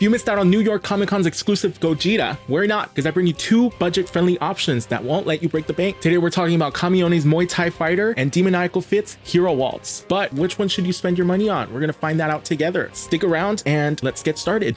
you missed out on New York Comic Con's exclusive Gogeta, worry not, because I bring you two budget-friendly options that won't let you break the bank. Today we're talking about Kamione's Muay Thai fighter and Demonical Fit's Hero Waltz. But which one should you spend your money on? We're gonna find that out together. Stick around and let's get started.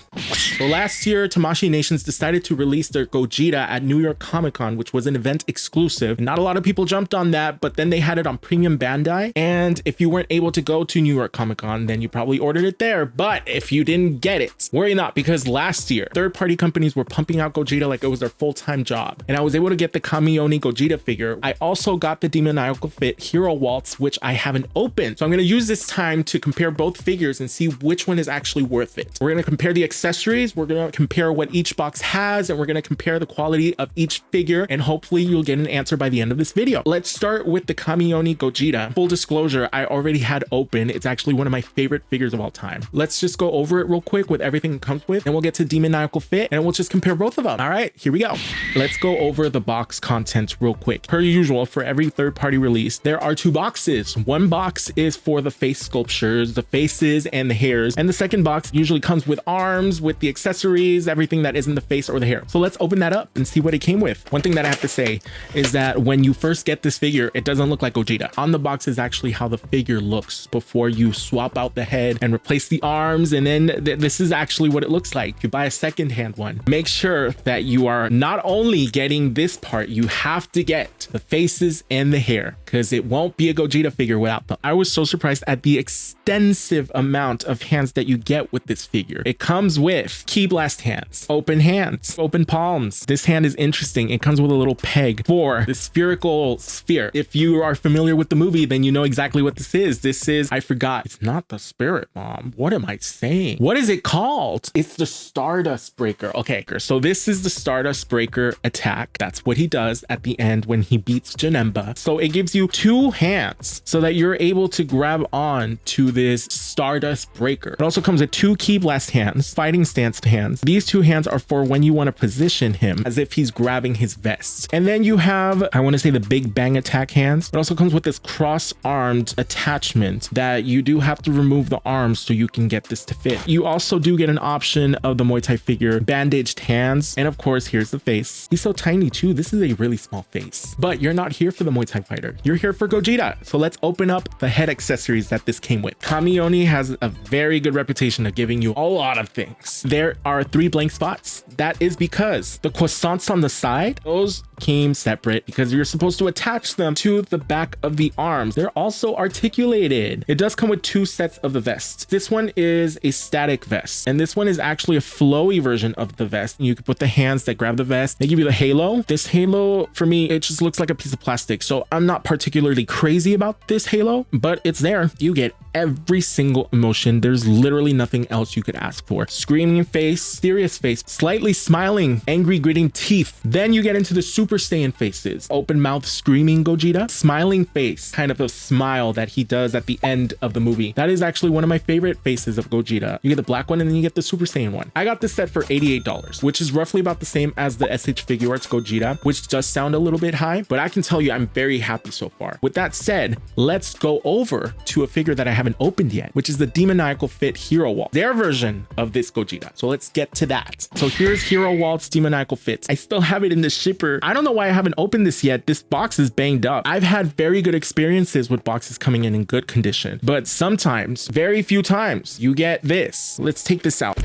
So last year, Tamashii Nations decided to release their Gogeta at New York Comic Con, which was an event exclusive. Not a lot of people jumped on that, but then they had it on Premium Bandai. And if you weren't able to go to New York Comic Con, then you probably ordered it there. But if you didn't get it, worry not, because last year, third-party companies were pumping out Gogeta like it was their full-time job. And I was able to get the Kamione Gogeta figure. I also got the Demonical Fit Hero Waltz, which I haven't opened. So I'm going to use this time to compare both figures and see which one is actually worth it. We're going to compare the accessories, we're going to compare what each box has, and we're going to compare the quality of each figure, and hopefully you'll get an answer by the end of this video. Let's start with the Kamione Gogeta. Full disclosure, I already had open. It's actually one of my favorite figures of all time. Let's just go over it real quick with everything it comes with, and we'll get to Demonical Fit, and we'll just compare both of them. All right, here we go. Let's go over the box contents real quick. Per usual, for every third-party release, there are two boxes. One box is for the face sculptures, the faces and the hairs, and the second box usually comes with arms, with the accessories, everything that isn't the face or the hair. So let's open that up and see what it came with. One thing that I have to say is that when you first get this figure, it doesn't look like Gogeta. On the box is actually how the figure looks before you swap out the head and replace the arms, and then this is actually what it looks like. If you buy a second-hand one, make sure that you are not only getting this part, you have to get the faces and the hair, because it won't be a Gogeta figure without them. I was so surprised at the extensive amount of hands that you get with this figure. It comes with key blast hands, open palms. This hand is interesting. It comes with a little peg for the spherical sphere. If you are familiar with the movie, then you know exactly what this is. This is, I forgot. It's not the Spirit Bomb. What am I saying? What is it called? It's the Stardust Breaker. Okay, so this is the Stardust Breaker attack. That's what he does at the end when he beats Janemba. So it gives you two hands so that you're able to grab on to this Stardust Breaker. It also comes with two Key Blast hands, fighting stance hands. These two hands are for when you want to position him as if he's grabbing his vest. And then you have, I want to say, the Big Bang attack hands. It also comes with this cross-armed attachment that you do have to remove the arms so you can get this to fit. You also do get an option of the Muay Thai figure, bandaged hands, and of course, here's the face. He's so tiny too. This is a really small face. But you're not here for the Muay Thai fighter. You're here for Gogeta. So let's open up the head accessories that this came with. Kamione has a very good reputation of giving you a lot of things. There are 3 blank spots. That is because the croissants on the side, those came separate because you're supposed to attach them to the back of the arms. They're also articulated. It does come with 2 sets of the vest. This one is a static vest, and this one is actually a flowy version of the vest. You can put the hands that grab the vest. They give you the halo. This halo, for me, it just looks like a piece of plastic. So I'm not particularly crazy about this halo, but it's there. You get every single emotion. There's literally nothing else you could ask for. Screaming face, serious face, slightly smiling, angry gritting teeth. Then you get into the Super Saiyan faces. Open mouth screaming Gogeta, smiling face, kind of a smile that he does at the end of the movie. That is actually one of my favorite faces of Gogeta. You get the black one and then you get the Super Saiyan one. I got this set for $88, which is roughly about the same as the SH Figure Arts Gogeta, which does sound a little bit high, but I can tell you I'm very happy so far. With that said, let's go over to a figure that I haven't opened yet, which is the Demonical Fit Hero Waltz, their version of this Gogeta. So let's get to that. So here's Hero Waltz Demonical Fit. I still have it in the shipper. I don't know why I haven't opened this yet. This box is banged up. I've had very good experiences with boxes coming in good condition, but sometimes, very few times, you get this. Let's take this out.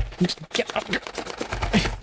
Get up here.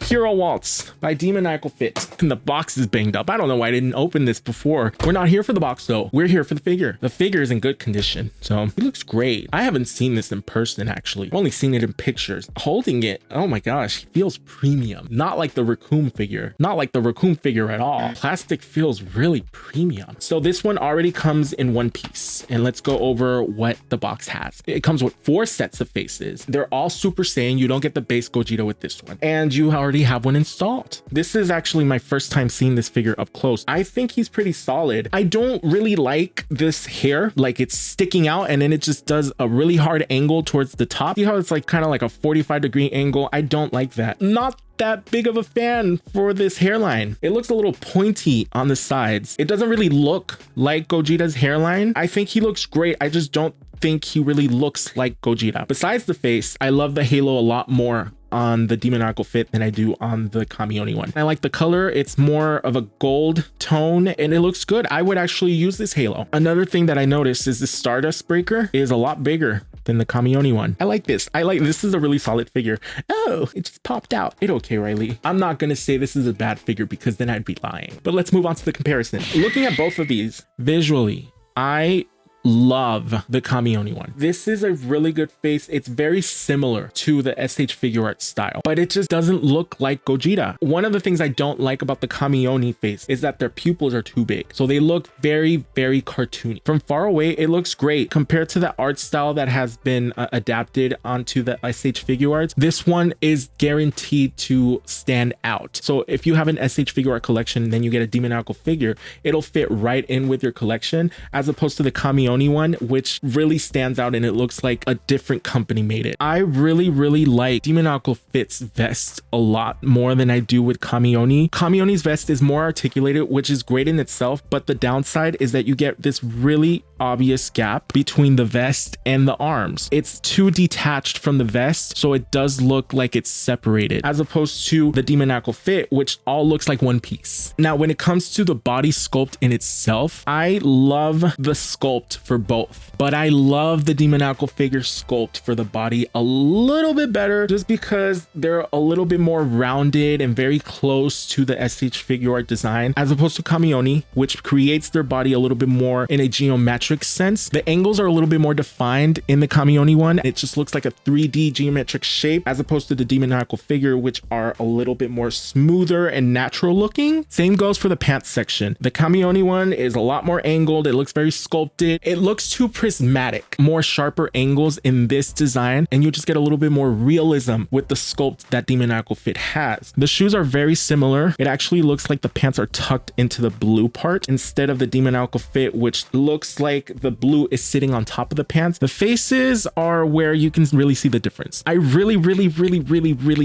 Hero Waltz by Demonical Fit. And the box is banged up. I don't know why I didn't open this before. We're not here for the box though. We're here for the figure. The figure is in good condition. So it looks great. I haven't seen this in person actually. I've only seen it in pictures. Holding it, oh my gosh, it feels premium. Not like the Raccoon figure. Not like the Raccoon figure at all. Plastic feels really premium. So this one already comes in one piece. And let's go over what the box has. It comes with 4 sets of faces. They're all Super Saiyan. You don't get the base Gogeta with this one. And you already have one installed. This is actually my first time seeing this figure up close. I think he's pretty solid. I don't really like this hair, like it's sticking out and then it just does a really hard angle towards the top. See how it's like kind of like a 45-degree angle? I don't like that. Not that big of a fan for this hairline. It looks a little pointy on the sides. It doesn't really look like Gogeta's hairline. I think he looks great. I just don't think he really looks like Gogeta. Besides the face, I love the halo a lot more on the Demonical fit than I do on the Kamione one. I like the color. It's more of a gold tone and it looks good. I would actually use this halo. Another thing that I noticed is the Stardust Breaker is a lot bigger than the Kamione one. I like this. This is a really solid figure. Oh, it just popped out. It's okay, Riley. I'm not gonna say this is a bad figure because then I'd be lying. But let's move on to the comparison. Looking at both of these visually, I love the Kamione one. This is a really good face. It's very similar to the SH figure art style, but it just doesn't look like Gogeta. One of the things I don't like about the Kamione face is that their pupils are too big. So they look very, very cartoony. From far away, it looks great compared to the art style that has been adapted onto the SH figure arts. This one is guaranteed to stand out. So if you have an SH figure art collection, then you get a Demonical figure, it'll fit right in with your collection, as opposed to the Kamione one, which really stands out and it looks like a different company made it. I really like Demonical Fit's vest a lot more than I do with Kamione. Kamione's vest is more articulated, which is great in itself, but the downside is that you get this really obvious gap between the vest and the arms. It's too detached from the vest, so it does look like it's separated, as opposed to the Demonical Fit, which all looks like one piece. Now, when it comes to the body sculpt in itself, I love the sculpt for both, but I love the Demonical figure sculpt for the body a little bit better, just because they're a little bit more rounded and very close to the SH figure art design, as opposed to Kamione, which creates their body a little bit more in a geometric sense. The angles are a little bit more defined in the Kamione one. It just looks like a 3D geometric shape, as opposed to the Demonical figure, which are a little bit more smoother and natural looking. Same goes for the pants section. The Kamione one is a lot more angled. It looks very sculpted. It looks too prismatic, more sharper angles in this design, and you just get a little bit more realism with the sculpt that Demonical Fit has. The shoes are very similar. It actually looks like the pants are tucked into the blue part instead of the Demonical Fit, which looks like the blue is sitting on top of the pants. The faces are where you can really see the difference. I really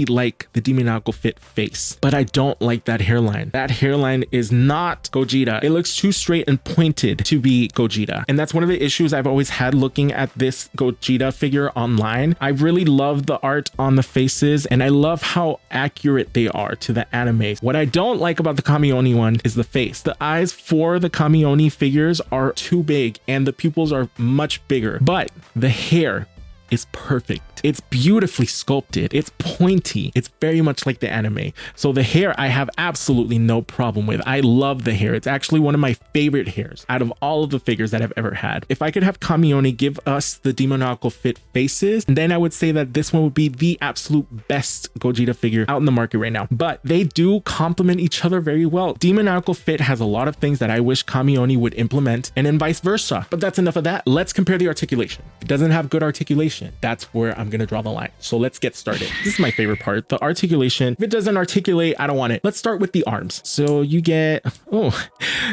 like the Demonical Fit face, but I don't like that hairline. That hairline is not Gogeta. It looks too straight and pointed to be Gogeta, and that's one of the issues I've always had looking at this Gogeta figure online. I really love the art on the faces, and I love how accurate they are to the anime. What I don't like about the Kamione one is the face. The eyes for the Kamione figures are too big and the pupils are much bigger, but the hair is perfect. It's beautifully sculpted. It's pointy. It's very much like the anime. So the hair I have absolutely no problem with. I love the hair. It's actually one of my favorite hairs out of all of the figures that I've ever had. If I could have Kamione give us the Demonical Fit faces, then I would say that this one would be the absolute best Gogeta figure out in the market right now. But they do complement each other very well. Demonical Fit has a lot of things that I wish Kamione would implement, and then vice versa. But that's enough of that. Let's compare the articulation. It doesn't have good articulation. That's where I'm gonna draw the line. So let's get started. This is my favorite part, the articulation. If it doesn't articulate, I don't want it. Let's start with the arms. So you get, oh,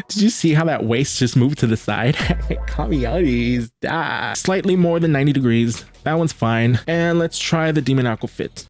did you see how that waist just moved to the side? Kamione's slightly more than 90 degrees. That one's fine. And let's try the Demonical Fit.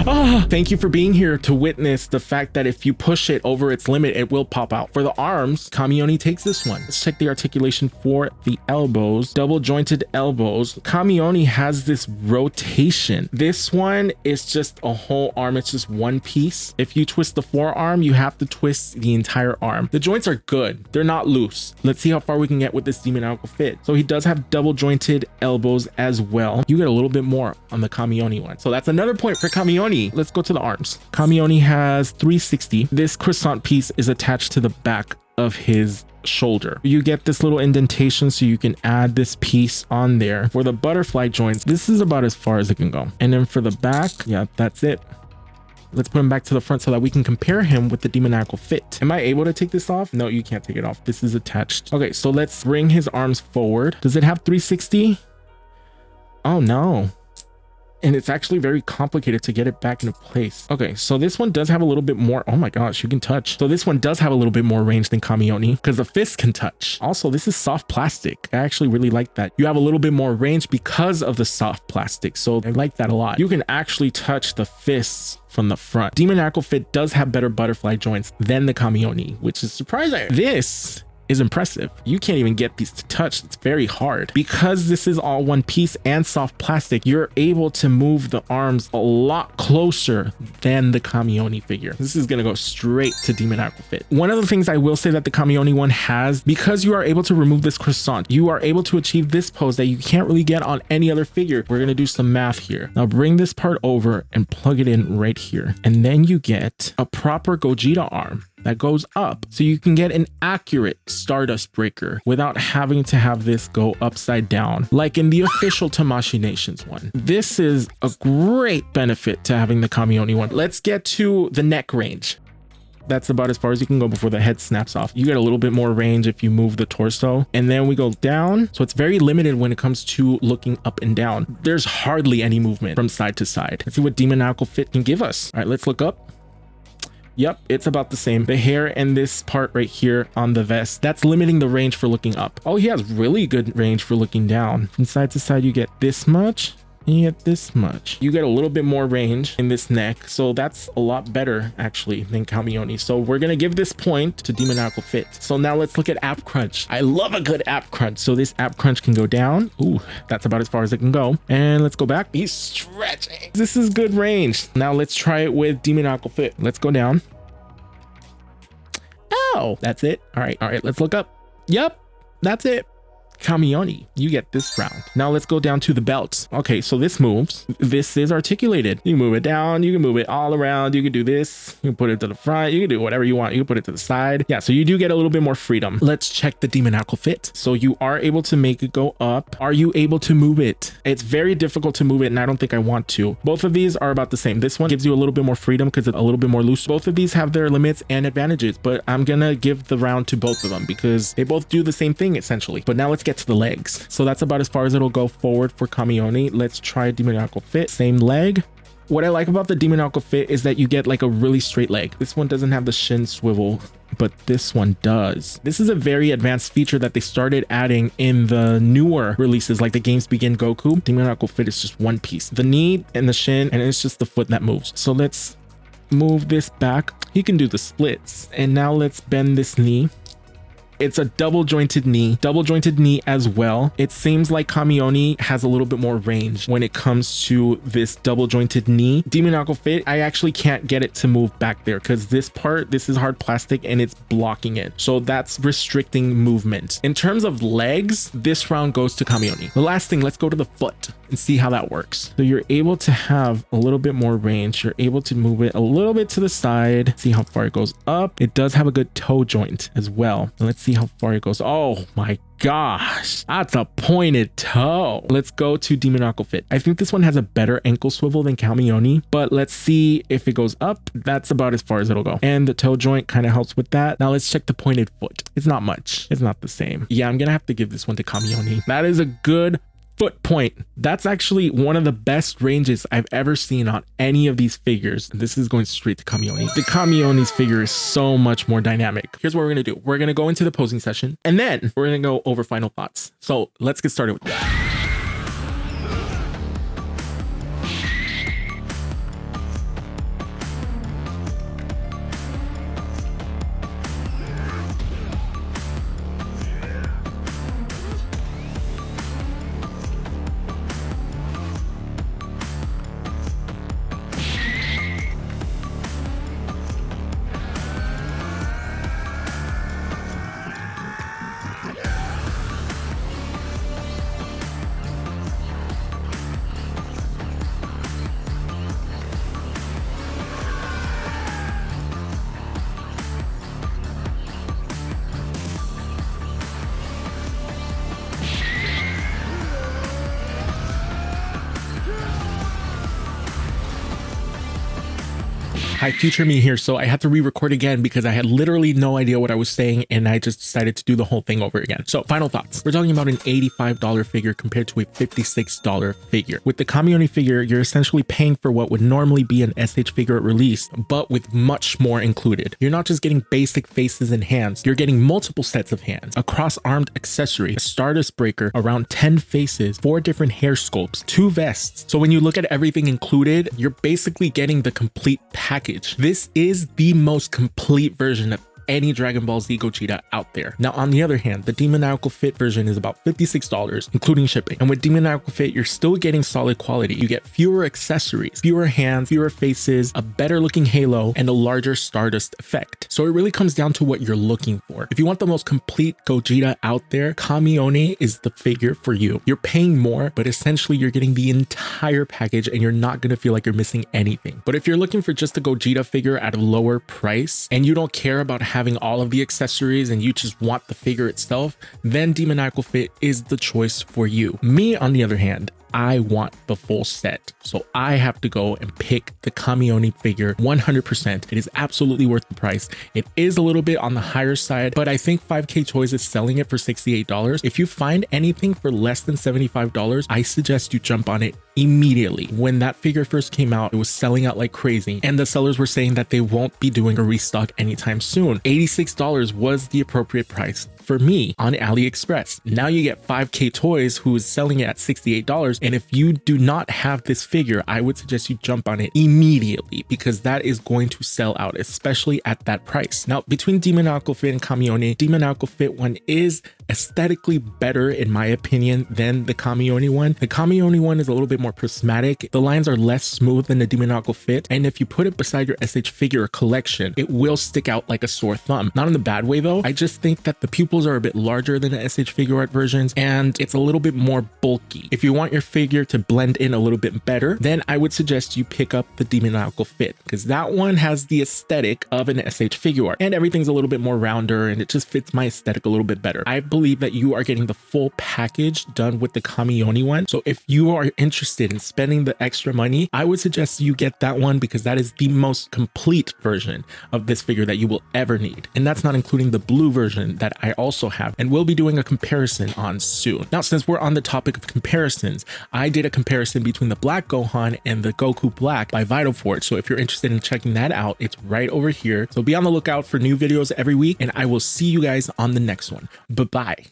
Oh, thank you for being here to witness the fact that if you push it over its limit, it will pop out. For the arms, Kamione takes this one. Let's check the articulation for the elbows. Double jointed elbows. Kamione has this rotation. This one is just a whole arm. It's just one piece. If you twist the forearm, you have to twist the entire arm. The joints are good. They're not loose. Let's see how far we can get with this Demonical Fit. So he does have double jointed elbows as well. You get a little bit more on the Kamione one. So that's another point for Kamione. Let's go to the arms. Kamione has 360. This croissant piece is attached to the back of his shoulder. You get this little indentation so you can add this piece on there. For the butterfly joints, this is about as far as it can go. And then for the back, yeah, that's it. Let's put him back to the front so that we can compare him with the Demonical Fit. Am I able to take this off? No, you can't take it off. This is attached. Okay, so let's bring his arms forward. Does it have 360? Oh no. And it's actually very complicated to get it back into place. Okay, so this one does have a little bit more. Oh my gosh, you can touch. So this one does have a little bit more range than Kamione because the fist can touch. Also, this is soft plastic. I actually really like that. You have a little bit more range because of the soft plastic. So I like that a lot. You can actually touch the fists from the front. Demonical Fit does have better butterfly joints than the Kamione, which is surprising. This is impressive. You can't even get these to touch. It's very hard. Because this is all one piece and soft plastic, you're able to move the arms a lot closer than the Kamione figure. This is gonna go straight to Demonical Fit. One of the things I will say that the Kamione one has, because you are able to remove this croissant, you are able to achieve this pose that you can't really get on any other figure. We're gonna do some math here. Now bring this part over and plug it in right here. And then you get a proper Gogeta arm that goes up, so you can get an accurate Stardust Breaker without having to have this go upside down like in the official Tamashii Nations one. This is a great benefit to having the Kamione one. Let's get to the neck range. That's about as far as you can go before the head snaps off. You get a little bit more range if you move the torso, and then we go down. So it's very limited when it comes to looking up and down. There's hardly any movement from side to side. Let's see what Demonical Fit can give us. All right, let's look up. Yep, it's about the same. The hair and this part right here on the vest, that's limiting the range for looking up. Oh, he has really good range for looking down. From side to side, you get this much. And you get this much. You get a little bit more range in this neck, so that's a lot better actually than Kamione. So we're gonna give this point to Demonical Fit. So now let's look at App Crunch. I love a good App Crunch. So this App Crunch can go down. Ooh, that's about as far as it can go. And let's go back. He's stretching. This is good range. Now let's try it with Demonical Fit. Let's go down. Oh, that's it. All right, let's look up. Yep, that's it. Kamione, you get this round. Now let's go down to the belts. Okay, so this moves. This is articulated. You move it down, you can move it all around. You can do this, you can put it to the front, you can do whatever you want. You can put it to the side. Yeah, so you do get a little bit more freedom. Let's check the Demonical Fit. So you are able to make it go up. Are you able to move it? It's very difficult to move it, and I don't think I want to. Both of these are about the same. This one gives you a little bit more freedom because it's a little bit more loose. Both of these have their limits and advantages, but I'm gonna give the round to both of them because they both do the same thing essentially. But now let's get to the legs. So that's about as far as it'll go forward for Kamione. Let's try Demonical Fit. Same leg. What I like about the Demonical Fit is that you get like a really straight leg. This one doesn't have the shin swivel, but this one does. This is a very advanced feature that they started adding in the newer releases, like the Games Begin Goku. Demonical Fit is just one piece. The knee and the shin, and it's just the foot that moves. So let's move this back. He can do the splits. And now let's bend this knee. It's a double jointed knee as well. It seems like Kamione has a little bit more range when it comes to this double jointed knee. Demonical Fit, I actually can't get it to move back there because this part, this is hard plastic and it's blocking it. So that's restricting movement. In terms of legs, this round goes to Kamione. The last thing, let's go to the foot and see how that works. So you're able to have a little bit more range. You're able to move it a little bit to the side. See how far it goes up. It does have a good toe joint as well. And let's see how far it goes. Oh my gosh, that's a pointed toe. Let's go to Demonical Fit. I think this one has a better ankle swivel than Kamione, but let's see if it goes up. That's about as far as it'll go. And the toe joint kind of helps with that. Now let's check the pointed foot. It's not much. It's not the same. Yeah, I'm gonna have to give this one to Kamione. That is a good foot point. That's actually one of the best ranges I've ever seen on any of these figures. This is going straight to Kamione. The Kamione's figure is so much more dynamic. Here's what we're gonna do. We're gonna go into the posing session and then we're gonna go over final thoughts. So let's get started with that. Hi, future me here. So I had to re-record again because I had literally no idea what I was saying and I just decided to do the whole thing over again. So final thoughts. We're talking about an $85 figure compared to a $56 figure. With the Kamione figure, you're essentially paying for what would normally be an SH figure at release, but with much more included. You're not just getting basic faces and hands, you're getting multiple sets of hands, a cross-armed accessory, a Stardust Breaker, around 10 faces, 4 different hair sculpts, 2 vests. So when you look at everything included, you're basically getting the complete package. This is the most complete version of any Dragon Ball Z Gogeta out there. Now, on the other hand, the Demonical Fit version is about $56, including shipping. And with Demonical Fit, you're still getting solid quality. You get fewer accessories, fewer hands, fewer faces, a better looking halo, and a larger Stardust effect. So it really comes down to what you're looking for. If you want the most complete Gogeta out there, Kamione is the figure for you. You're paying more, but essentially you're getting the entire package and you're not going to feel like you're missing anything. But if you're looking for just a Gogeta figure at a lower price and you don't care about having all of the accessories and you just want the figure itself, then Demonical Fit is the choice for you. Me, on the other hand, I want the full set. So I have to go and pick the Kamione figure 100%. It is absolutely worth the price. It is a little bit on the higher side, but I think 5K Toys is selling it for $68. If you find anything for less than $75, I suggest you jump on it immediately. When that figure first came out, it was selling out like crazy, and the sellers were saying that they won't be doing a restock anytime soon. $86 was the appropriate price for me on AliExpress. Now you get 5K Toys, who is selling it at $68. And if you do not have this figure, I would suggest you jump on it immediately because that is going to sell out, especially at that price. Now, between Demonical Fit and Kamione, Demonical Fit one is aesthetically better in my opinion than the Kamione one. The Kamione one is a little bit more prismatic. The lines are less smooth than the Demonical Fit, and if you put it beside your SH figure collection, it will stick out like a sore thumb. Not in the bad way though. I just think that the pupils are a bit larger than the SH figure art versions and it's a little bit more bulky. If you want your figure to blend in a little bit better, then I would suggest you pick up the Demonical Fit because that one has the aesthetic of an SH figure art and everything's a little bit more rounder and it just fits my aesthetic a little bit better. I believe that you are getting the full package done with the Kamione one. So if you are interested in spending the extra money, I would suggest you get that one because that is the most complete version of this figure that you will ever need. And that's not including the blue version that I also have and we'll be doing a comparison on soon. Now, since we're on the topic of comparisons, I did a comparison between the Black Gohan and the Goku Black by Vital Forge. So if you're interested in checking that out, it's right over here. So be on the lookout for new videos every week and I will see you guys on the next one. Bye-bye.